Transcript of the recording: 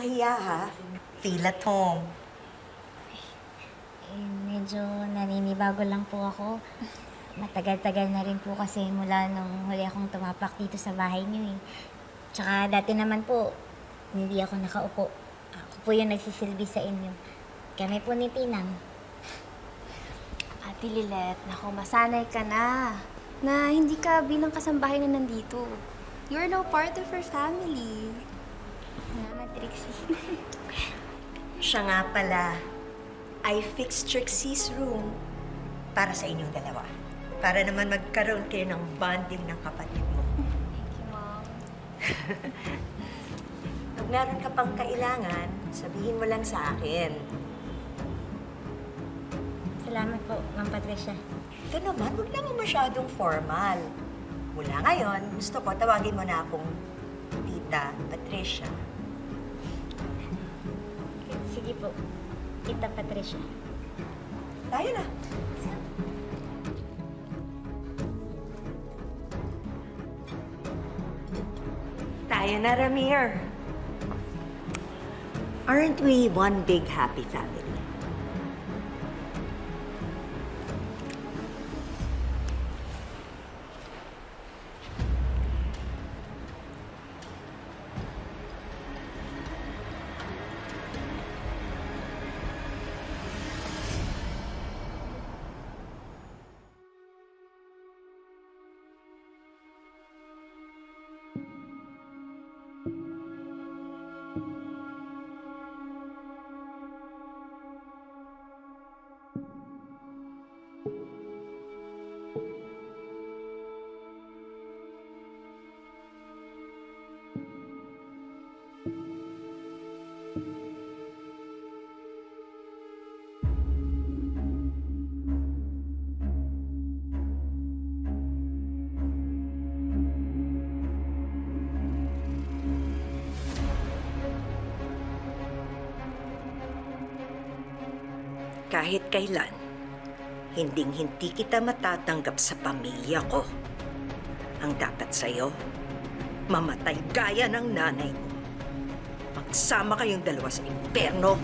nakakahiya, ha? Feel at home. Medyo naninibago lang po ako. Matagal-tagal na rin po kasi mula nung huli akong tumapak dito sa bahay niyo eh. Tsaka dati naman po, hindi ako nakaupo. Ako po yung nagsisilbi sa inyo. Kami po ni Tinang. Ate Lilet, naku, masanay ka na hindi ka bilang kasambahay na nandito. You're now part of our family. Salamat, Trixie. Siya nga pala, I fixed Trixie's room para sa inyong dalawa. Para naman magkaroon kayo ng bonding ng kapatid mo. Thank you, Mom. Pag meron ka pang kailangan, sabihin mo lang sa akin. Salamat po, Ma'am Patricia. Ito naman, huwag naman masyadong formal. Mula ngayon, gusto ko tawagin mo na akong Tita Patricia. Sige po, Tita Patricia. Tayo na. Tayo na, Ramir. Aren't we one big happy family? Kahit kailan, hinding-hindi kita matatanggap sa pamilya ko. Ang dapat sa'yo, mamatay gaya ng nanay mo. Magsama kayong dalawa sa impyerno.